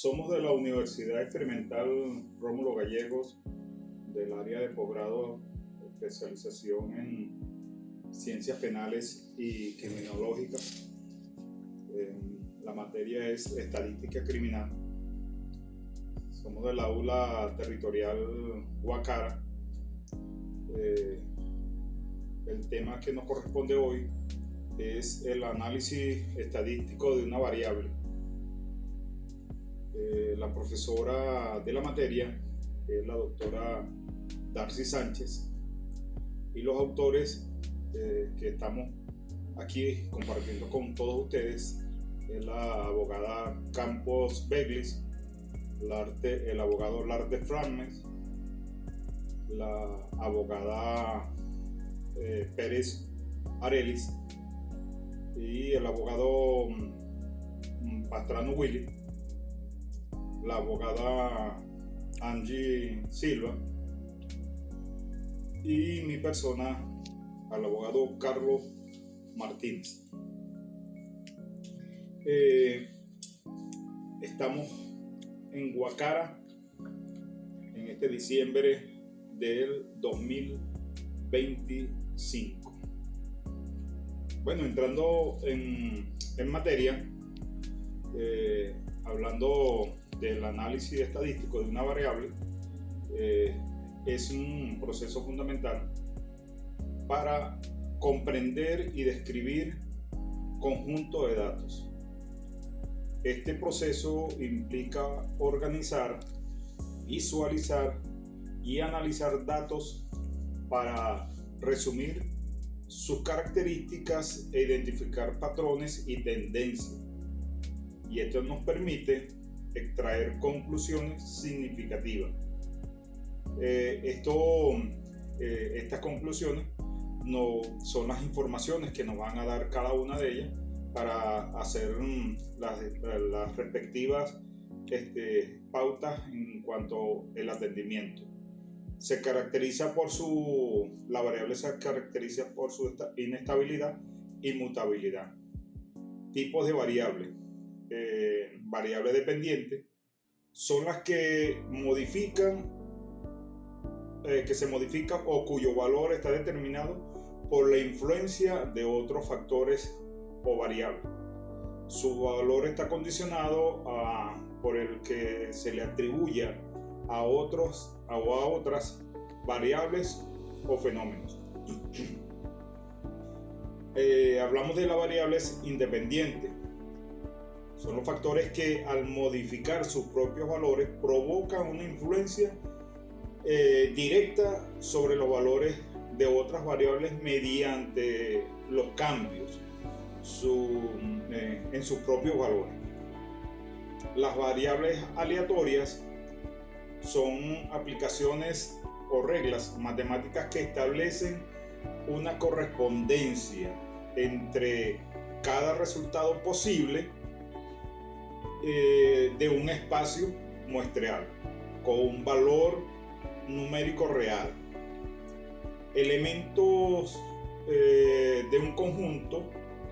Somos de la Universidad Experimental Rómulo Gallegos, del área de posgrado, especialización en ciencias penales y criminológicas. La materia es estadística criminal. Somos del aula territorial Guacara. El tema que nos corresponde hoy es el análisis estadístico de una variable. La profesora de la materia es la doctora Darcy Sánchez, y los autores que estamos aquí compartiendo con todos ustedes es la abogada Campos Beglis, el abogado Larte Frames, la abogada Pérez Arelis y el abogado Pastrano Willy, la abogada Angie Silva y mi persona, al abogado Carlos Martínez. Estamos en Guacara en este diciembre del 2025. Bueno, entrando en materia, hablando del análisis estadístico de una variable, es un proceso fundamental para comprender y describir conjunto de datos. Este proceso implica organizar, visualizar y analizar datos para resumir sus características e identificar patrones y tendencias. Y esto nos permite extraer conclusiones significativas. Estas conclusiones no son las informaciones que nos van a dar cada una de ellas para hacer las respectivas pautas en cuanto al atendimiento. La variable se caracteriza por su inestabilidad y mutabilidad. Tipos de variables. Variable dependiente son las que se modifican o cuyo valor está determinado por la influencia de otros factores o variables. Su valor está condicionado por el que se le atribuya a otras variables o fenómenos. Hablamos de las variables independientes. Son los factores que, al modificar sus propios valores, provocan una influencia directa sobre los valores de otras variables mediante los cambios en sus propios valores. Las variables aleatorias son aplicaciones o reglas matemáticas que establecen una correspondencia entre cada resultado posible de un espacio muestreal con un valor numérico real. Elementos de un conjunto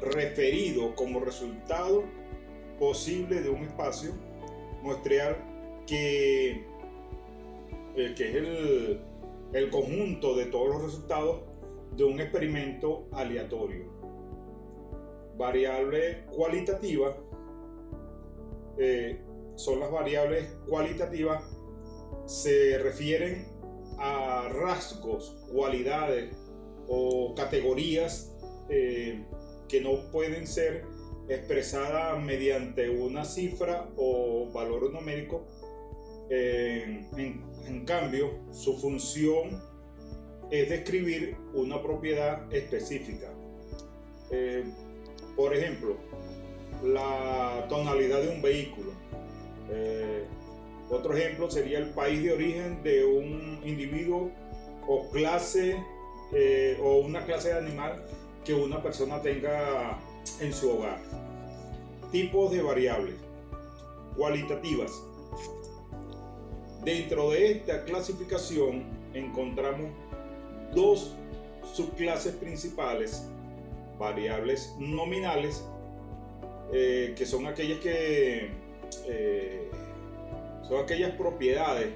referido como resultado posible de un espacio muestreal que es el conjunto de todos los resultados de un experimento aleatorio. Variable cualitativa son las variables cualitativas, se refieren a rasgos, cualidades o categorías que no pueden ser expresadas mediante una cifra o valor numérico. En cambio, su función es describir una propiedad específica. Por ejemplo, la tonalidad de un vehículo. Otro ejemplo sería el país de origen de un individuo o clase o una clase de animal que una persona tenga en su hogar. Tipos de variables cualitativas. Dentro de esta clasificación encontramos dos subclases principales: variables nominales, que son aquellas que son aquellas propiedades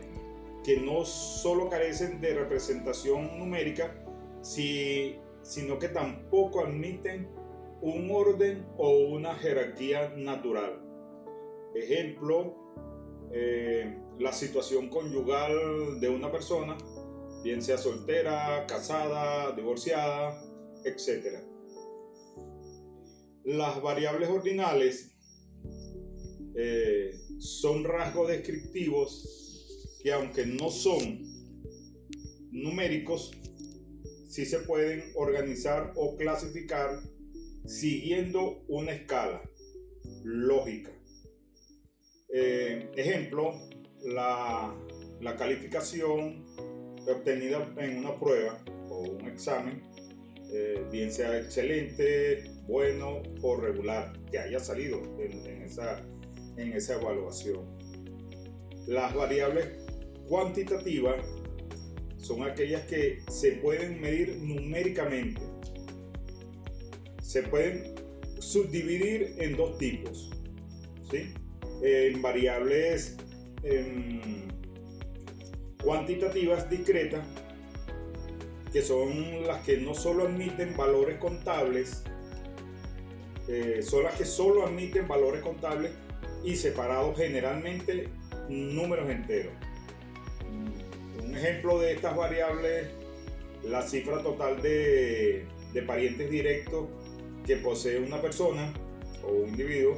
que no solo carecen de representación numérica, sino que tampoco admiten un orden o una jerarquía natural. Ejemplo, la situación conyugal de una persona, bien sea soltera, casada, divorciada, etc. Las variables ordinales son rasgos descriptivos que, aunque no son numéricos, sí se pueden organizar o clasificar siguiendo una escala lógica. Ejemplo, la calificación obtenida en una prueba o un examen, bien sea excelente, bueno o regular, que haya salido en esa evaluación. Las variables cuantitativas son aquellas que se pueden medir numéricamente. Se pueden subdividir en dos tipos, ¿sí? En variables cuantitativas discretas, que son las que no solo admiten valores contables, son las que solo admiten valores contables y separados generalmente números enteros. Un ejemplo de estas variables, la cifra total de parientes directos que posee una persona o un individuo,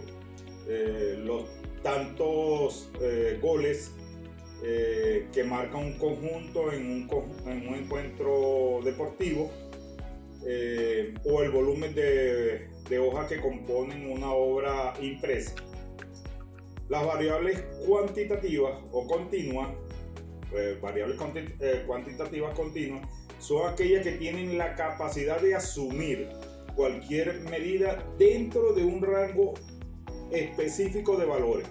los tantos goles que marca un conjunto en un encuentro deportivo, o el volumen de hojas que componen una obra impresa. Las variables cuantitativas o continuas, cuantitativas continuas, son aquellas que tienen la capacidad de asumir cualquier medida dentro de un rango específico de valores,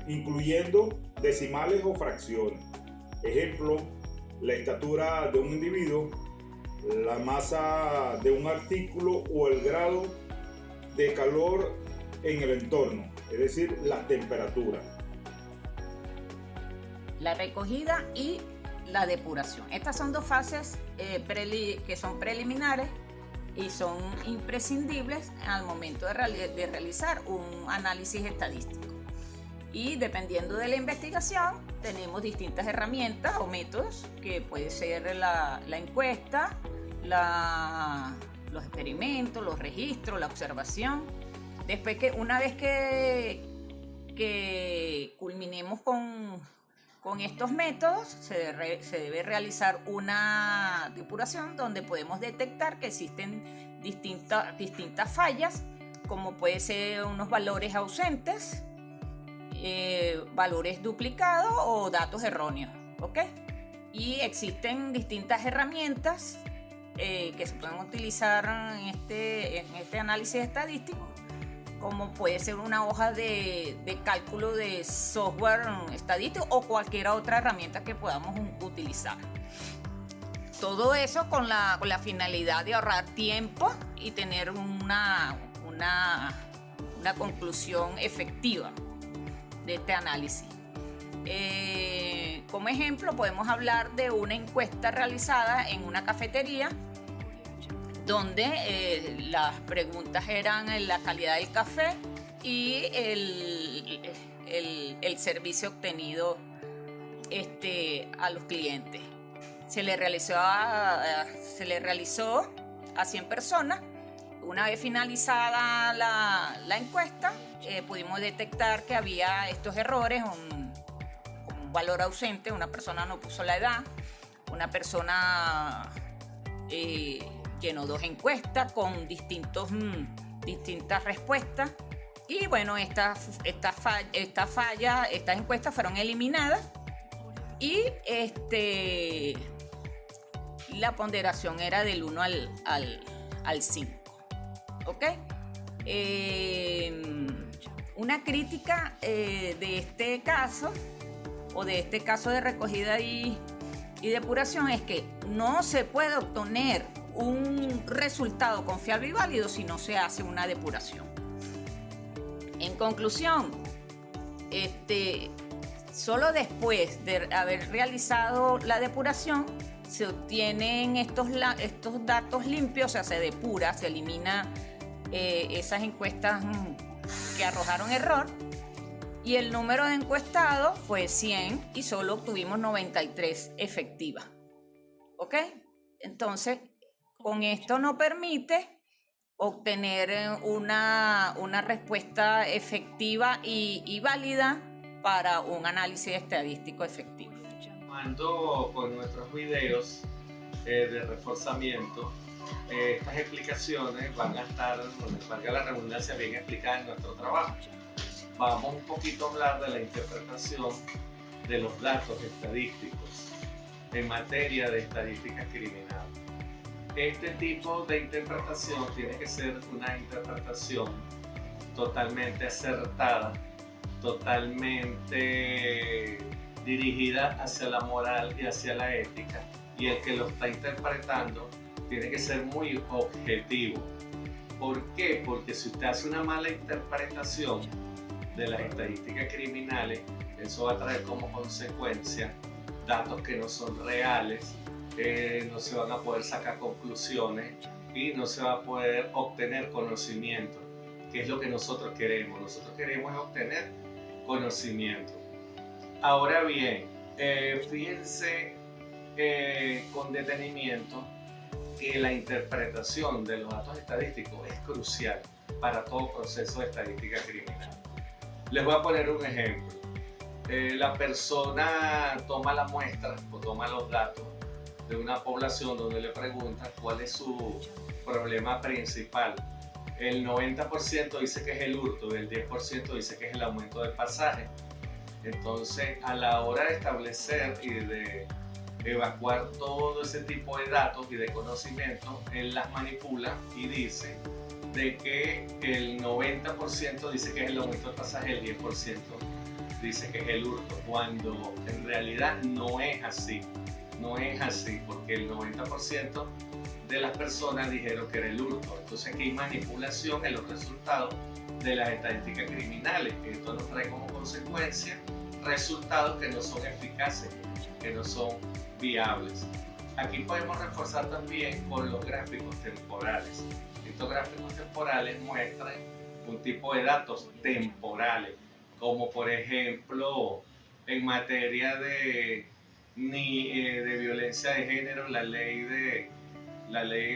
incluyendo decimales o fracciones. Ejemplo, la estatura de un individuo, la masa de un artículo o el grado de calor en el entorno, es decir, la temperatura. La recogida y la depuración. Estas son dos fases que son preliminares y son imprescindibles al momento de realizar un análisis estadístico. Y dependiendo de la investigación, tenemos distintas herramientas o métodos, que puede ser la encuesta, los experimentos, los registros, la observación. Después una vez que culminemos con estos métodos, se debe realizar una depuración donde podemos detectar que existen distintas fallas, como puede ser unos valores ausentes, valores duplicados o datos erróneos, ¿ok? Y existen distintas herramientas que se pueden utilizar en este análisis estadístico, como puede ser una hoja de cálculo de software estadístico o cualquier otra herramienta que podamos utilizar. Todo eso con la finalidad de ahorrar tiempo y tener una conclusión efectiva de este análisis. Como ejemplo, podemos hablar de una encuesta realizada en una cafetería, donde las preguntas eran la calidad del café y el servicio obtenido a los clientes. Se le realizó a 100 personas. Una vez finalizada la encuesta, pudimos detectar que había estos errores, un valor ausente, una persona no puso la edad, una persona llenó 2 encuestas con distintas respuestas, y bueno, estas encuestas fueron eliminadas y la ponderación era del 1 al 5. ¿Ok? Una crítica de este caso, o de este caso de recogida y depuración, es que no se puede obtener un resultado confiable y válido si no se hace una depuración. En conclusión, Solo después de haber realizado la depuración se obtienen estos datos limpios, o sea, se depura, se elimina esas encuestas que arrojaron error, y el número de encuestados fue 100 y solo obtuvimos 93 efectivas. ¿Ok? Entonces, con esto nos permite obtener una respuesta efectiva y válida para un análisis estadístico efectivo. Ando con nuestros videos de reforzamiento. Estas explicaciones van a estar, valga la redundancia, bien explicadas en nuestro trabajo. Vamos un poquito a hablar de la interpretación de los datos estadísticos en materia de estadística criminal. Este tipo de interpretación tiene que ser una interpretación totalmente acertada, totalmente dirigida hacia la moral y hacia la ética, y el que lo está interpretando tiene que ser muy objetivo. ¿Por qué? Porque si usted hace una mala interpretación de las estadísticas criminales, eso va a traer como consecuencia datos que no son reales, no se van a poder sacar conclusiones y no se va a poder obtener conocimiento, que es lo que nosotros queremos. Nosotros queremos obtener conocimiento. Ahora bien, fíjense con detenimiento que la interpretación de los datos estadísticos es crucial para todo proceso de estadística criminal. Les voy a poner un ejemplo. La persona toma la muestra o toma los datos de una población donde le pregunta cuál es su problema principal. El 90% dice que es el hurto, el 10% dice que es el aumento del pasaje. Entonces, a la hora de establecer y de evacuar todo ese tipo de datos y de conocimiento, él las manipula y dice de que el 90% dice que es el aumento del pasaje, el 10% dice que es el hurto, cuando en realidad no es así. No es así, porque el 90% de las personas dijeron que era el hurto. Entonces aquí hay manipulación en los resultados de las estadísticas criminales. Esto nos trae como consecuencia resultados que no son eficaces, que no son viables. Aquí podemos reforzar también con los gráficos temporales. Estos gráficos temporales muestran un tipo de datos temporales, como por ejemplo en materia de violencia de género, la ley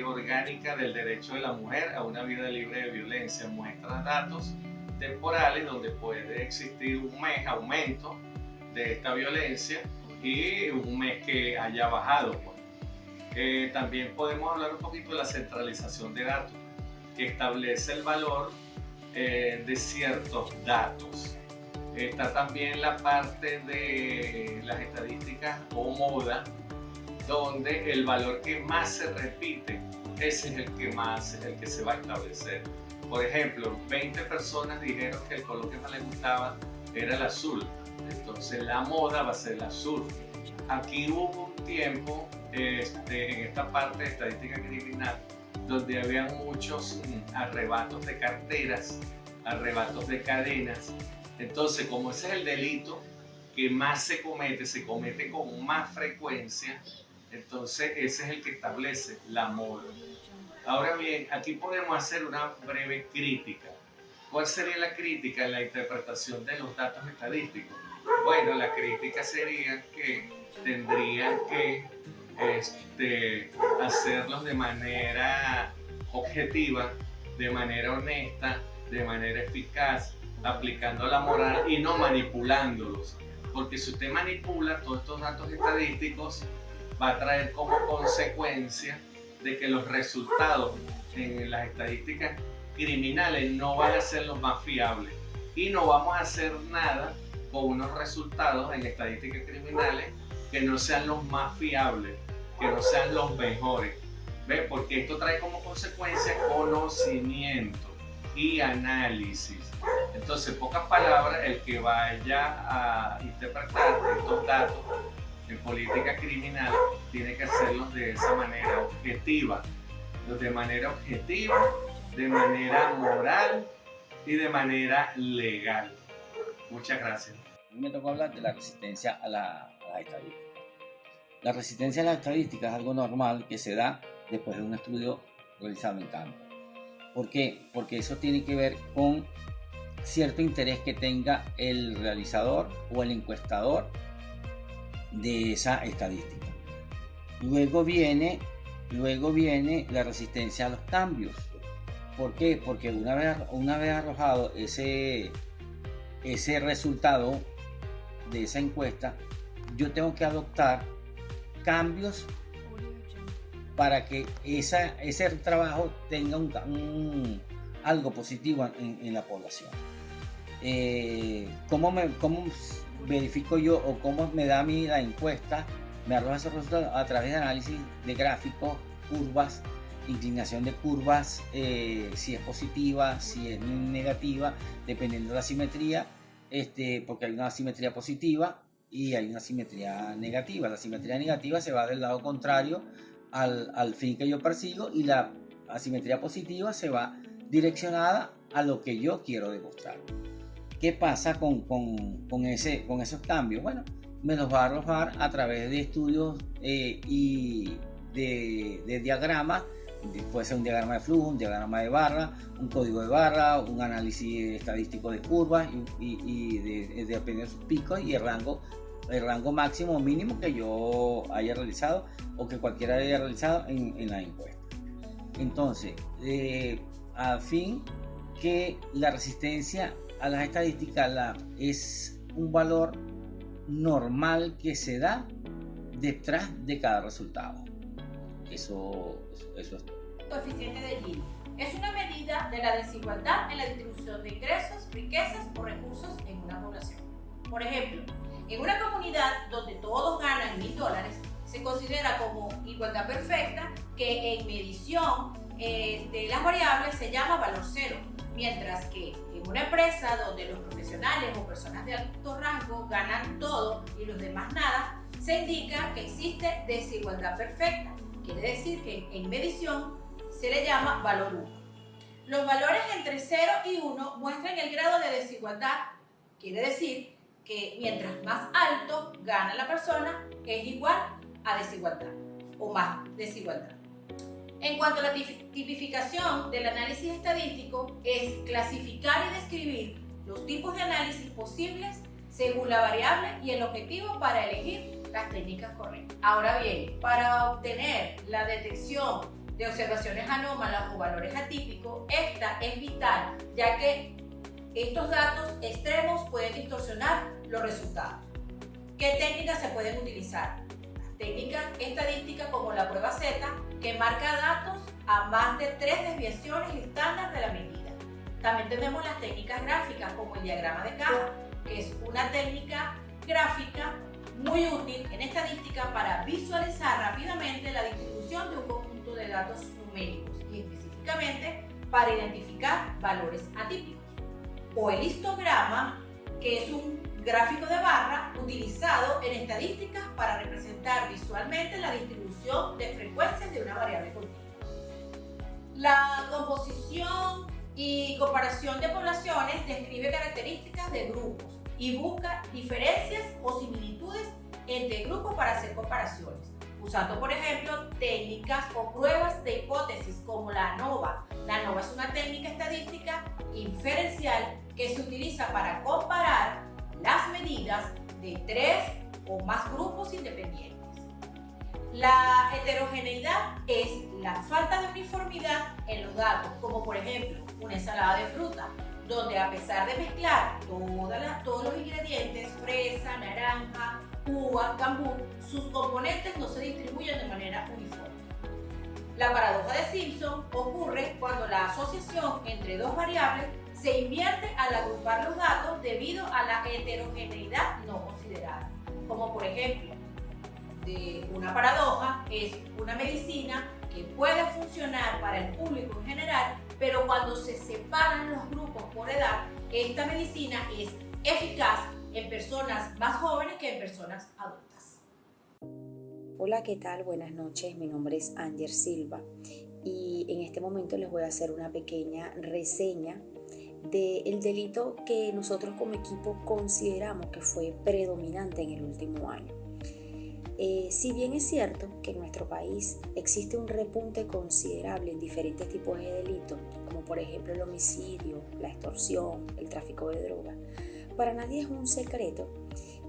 orgánica del derecho de la mujer a una vida libre de violencia muestra datos temporales donde puede existir un mes aumento de esta violencia y un mes que haya bajado. También podemos hablar un poquito de la centralización de datos, que establece el valor de ciertos datos. Está también la parte de las estadísticas o moda, donde el valor que más se repite, ese es el que se va a establecer. Por ejemplo, 20 personas dijeron que el color que más les gustaba era el azul, entonces la moda va a ser el azul. Aquí hubo un tiempo en esta parte de estadística criminal donde había muchos arrebatos de carteras, arrebatos de cadenas. Entonces, como ese es el delito que más se comete con más frecuencia, entonces ese es el que establece la moda. Ahora bien, aquí podemos hacer una breve crítica. ¿Cuál sería la crítica en la interpretación de los datos estadísticos? Bueno, la crítica sería que tendrían que hacerlos de manera objetiva, de manera honesta, de manera eficaz, aplicando la moral y no manipulándolos. Porque si usted manipula todos estos datos estadísticos, va a traer como consecuencia de que los resultados en las estadísticas criminales no van a ser los más fiables y no vamos a hacer nada con unos resultados en estadísticas criminales que no sean los más fiables, que no sean los mejores. ¿Ve? Porque esto trae como consecuencia conocimiento y análisis. Entonces, en pocas palabras, el que vaya a interpretar estos datos en política criminal tiene que hacerlos de esa manera objetiva, de manera moral y de manera legal. Muchas gracias. mí me tocó hablar de la resistencia a las estadísticas. La resistencia a las estadísticas es algo normal que se da después de un estudio realizado en campo. ¿Por qué? Porque eso tiene que ver con cierto interés que tenga el realizador o el encuestador de esa estadística. Luego viene la resistencia a los cambios. ¿Por qué? Porque una vez arrojado ese resultado de esa encuesta, yo tengo que adoptar cambios para que ese trabajo tenga algo positivo en la población. ¿Cómo verifico yo o cómo me da a mí la encuesta? Me arroja esos resultados a través de análisis de gráficos, curvas, inclinación de curvas, si es positiva, si es negativa, dependiendo de la simetría, porque hay una simetría positiva y hay una simetría negativa. La simetría negativa se va del lado contrario al fin que yo persigo, y la asimetría positiva se va direccionada a lo que yo quiero demostrar. ¿Qué pasa con esos cambios? Bueno, me los va a arrojar a través de estudios y de diagramas. Puede ser un diagrama de flujo, un diagrama de barra, un código de barra, un análisis estadístico de curvas y dependiendo de sus picos y el rango máximo o mínimo que yo haya realizado o que cualquiera haya realizado en la encuesta. Entonces, a fin que la resistencia a las estadísticas es un valor normal que se da detrás de cada resultado. Eso es todo. Coeficiente de Gini es una medida de la desigualdad en la distribución de ingresos, riquezas o recursos en una población. Por ejemplo, en una comunidad donde todos ganan $1,000, se considera como igualdad perfecta, que en medición de las variables se llama valor cero, mientras que en una empresa donde los profesionales o personas de alto rango ganan todo y los demás nada, se indica que existe desigualdad perfecta. Quiere decir que en medición se le llama valor 1. Los valores entre 0 y 1 muestran el grado de desigualdad. Quiere decir que mientras más alto gana la persona, es igual a desigualdad o más desigualdad. En cuanto a la tipificación del análisis estadístico, es clasificar y describir los tipos de análisis posibles según la variable y el objetivo para elegir las técnicas correctas. Ahora bien, para obtener la detección de observaciones anómalas o valores atípicos, esta es vital, ya que estos datos extremos pueden distorsionar los resultados. ¿Qué técnicas se pueden utilizar? Las técnicas estadísticas como la prueba Z, que marca datos a más de 3 desviaciones estándar de la medida. También tenemos las técnicas gráficas como el diagrama de caja, que es una técnica gráfica muy útil en estadística para visualizar rápidamente la distribución de un conjunto de datos numéricos y específicamente para identificar valores atípicos. O el histograma, que es un gráfico de barra utilizado en estadísticas para representar visualmente la distribución de frecuencias de una variable continua. La composición y comparación de poblaciones describe características de grupos y busca diferencias o similitudes entre grupos para hacer comparaciones, usando por ejemplo técnicas o pruebas de hipótesis como la ANOVA. La ANOVA es una técnica estadística inferencial que se utiliza para comparar las medidas de 3 o más grupos independientes. La heterogeneidad es la falta de uniformidad en los datos, como por ejemplo una ensalada de fruta, donde a pesar de mezclar todos los ingredientes, fresa, naranja, uva, cambur, sus componentes no se distribuyen de manera uniforme. La paradoja de Simpson ocurre cuando la asociación entre dos variables se invierte al agrupar los datos debido a la heterogeneidad no considerada. Como por ejemplo, de una paradoja es una medicina que puede funcionar para el público en general, pero cuando se separan los grupos por edad, esta medicina es eficaz en personas más jóvenes que en personas adultas. Hola, ¿qué tal? Buenas noches, mi nombre es Anger Silva y en este momento les voy a hacer una pequeña reseña del delito que nosotros como equipo consideramos que fue predominante en el último año. Si bien es cierto que en nuestro país existe un repunte considerable en diferentes tipos de delitos, como por ejemplo el homicidio, la extorsión, el tráfico de drogas, para nadie es un secreto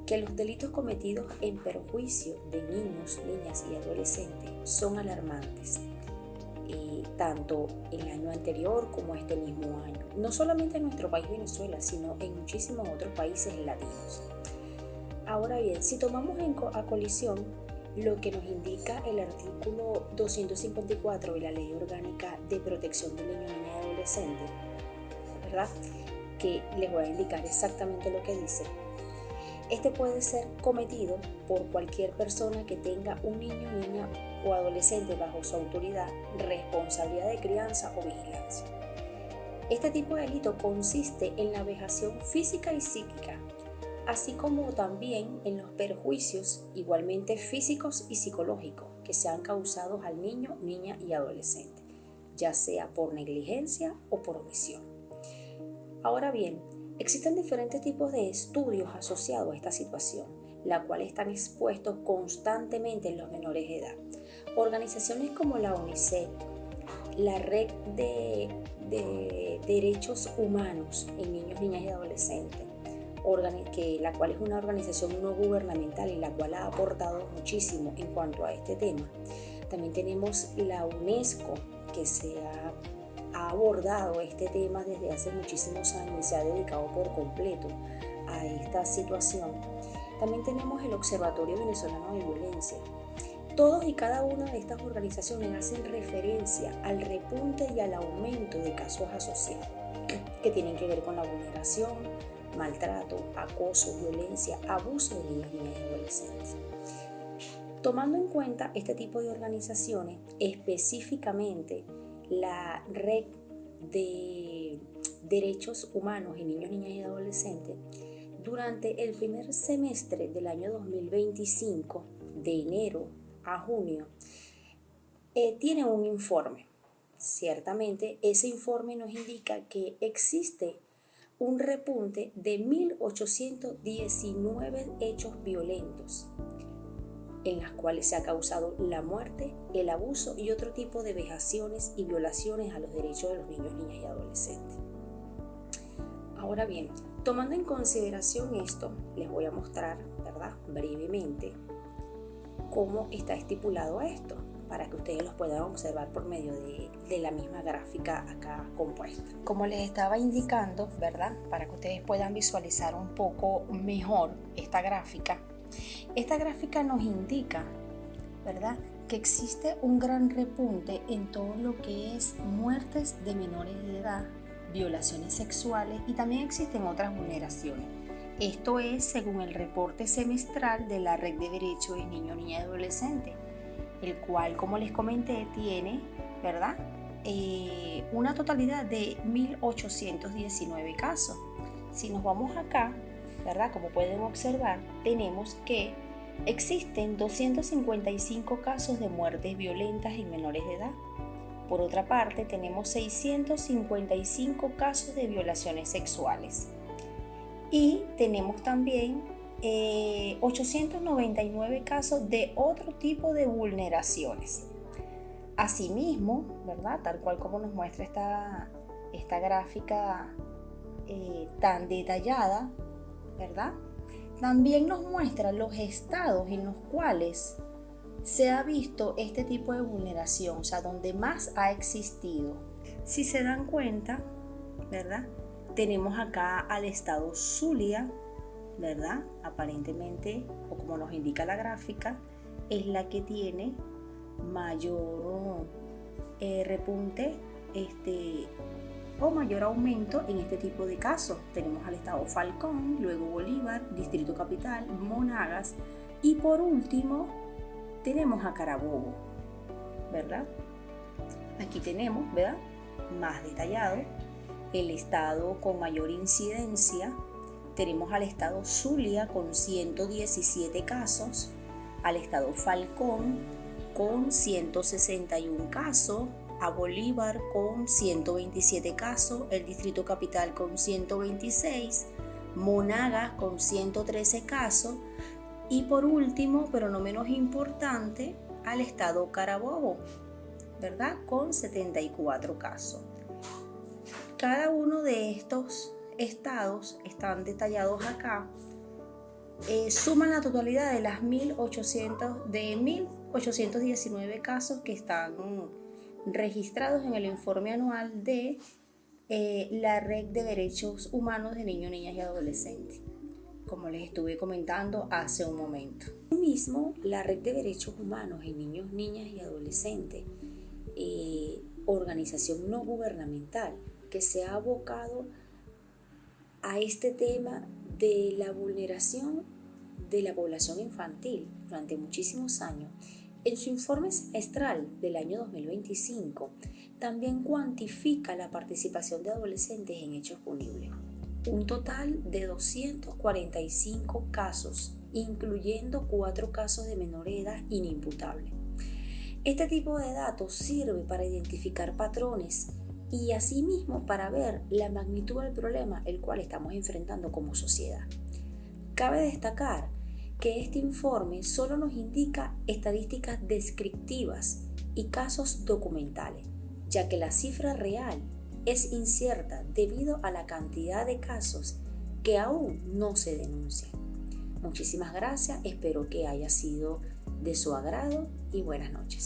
que los delitos cometidos en perjuicio de niños, niñas y adolescentes son alarmantes, tanto el año anterior como este mismo año, no solamente en nuestro país Venezuela, sino en muchísimos otros países latinos. Ahora bien, si tomamos a colisión lo que nos indica el artículo 254 de la Ley Orgánica de Protección del Niño, Niña y Adolescente, ¿verdad?, que les voy a indicar exactamente lo que dice. Este puede ser cometido por cualquier persona que tenga un niño, niña o adolescente bajo su autoridad, responsabilidad de crianza o vigilancia. Este tipo de delito consiste en la vejación física y psíquica, así como también en los perjuicios igualmente físicos y psicológicos que sean causados al niño, niña y adolescente, ya sea por negligencia o por omisión. Ahora bien, existen diferentes tipos de estudios asociados a esta situación, la cual están expuestos constantemente en los menores de edad. Organizaciones como la UNICEF, la Red de Derechos Humanos en Niños, Niñas y Adolescentes, la cual es una organización no gubernamental y la cual ha aportado muchísimo en cuanto a este tema. También tenemos la UNESCO, que ha abordado este tema desde hace muchísimos años y se ha dedicado por completo a esta situación. También tenemos el Observatorio Venezolano de Violencia. Todos y cada una de estas organizaciones hacen referencia al repunte y al aumento de casos asociados que tienen que ver con la vulneración, maltrato, acoso, violencia, abuso de niños, niñas y adolescentes. Tomando en cuenta este tipo de organizaciones, específicamente la Red de Derechos Humanos en Niños, Niñas y Adolescentes, durante el primer semestre del año 2025, de enero a junio, tiene un informe. Ciertamente, ese informe nos indica que existe un repunte de 1.819 hechos violentos, en las cuales se ha causado la muerte, el abuso y otro tipo de vejaciones y violaciones a los derechos de los niños, niñas y adolescentes. Ahora bien, tomando en consideración esto, les voy a mostrar, ¿verdad?, brevemente cómo está estipulado esto, para que ustedes los puedan observar por medio de la misma gráfica acá compuesta. Como les estaba indicando, ¿verdad?, para que ustedes puedan visualizar un poco mejor esta gráfica nos indica, ¿verdad?, que existe un gran repunte en todo lo que es muertes de menores de edad, violaciones sexuales y también existen otras vulneraciones. Esto es según el reporte semestral de la Red de Derechos de Niños, Niñas y Adolescentes, el cual, como les comenté, tiene, ¿verdad?, una totalidad de 1.819 casos. Si nos vamos acá, ¿verdad?, como pueden observar, tenemos que existen 255 casos de muertes violentas en menores de edad. Por otra parte, tenemos 655 casos de violaciones sexuales. Y tenemos también 899 casos de otro tipo de vulneraciones. Asimismo, ¿verdad?, tal cual como nos muestra esta gráfica tan detallada, ¿verdad?, también nos muestra los estados en los cuales se ha visto este tipo de vulneración, o sea, donde más ha existido. Si se dan cuenta, ¿verdad?, tenemos acá al estado Zulia, ¿verdad?, aparentemente, o como nos indica la gráfica, es la que tiene mayor repunte o mayor aumento en este tipo de casos. Tenemos al estado Falcón, luego Bolívar, Distrito Capital, Monagas y por último tenemos a Carabobo, ¿verdad? Aquí tenemos, ¿verdad?, más detallado el estado con mayor incidencia. Tenemos al estado Zulia con 117 casos, al estado Falcón con 161 casos, a Bolívar con 127 casos, el Distrito Capital con 126, Monagas con 113 casos y por último, pero no menos importante, al estado Carabobo, ¿verdad? Con 74 casos. Cada uno de estos estados están detallados acá. Suman la totalidad de las 1.819 casos que están registrados en el informe anual de la Red de Derechos Humanos de Niños, Niñas y Adolescentes, como les estuve comentando hace un momento. Asimismo, la Red de Derechos Humanos en Niños, Niñas y Adolescentes, organización no gubernamental que se ha abocado a este tema de la vulneración de la población infantil durante muchísimos años, en su informe semestral del año 2025 también cuantifica la participación de adolescentes en hechos punibles. Un total de 245 casos, incluyendo 4 casos de menor edad inimputables. Este tipo de datos sirve para identificar patrones y asimismo para ver la magnitud del problema el cual estamos enfrentando como sociedad. Cabe destacar que este informe solo nos indica estadísticas descriptivas y casos documentales, ya que la cifra real es incierta debido a la cantidad de casos que aún no se denuncian. Muchísimas gracias, espero que haya sido de su agrado y buenas noches.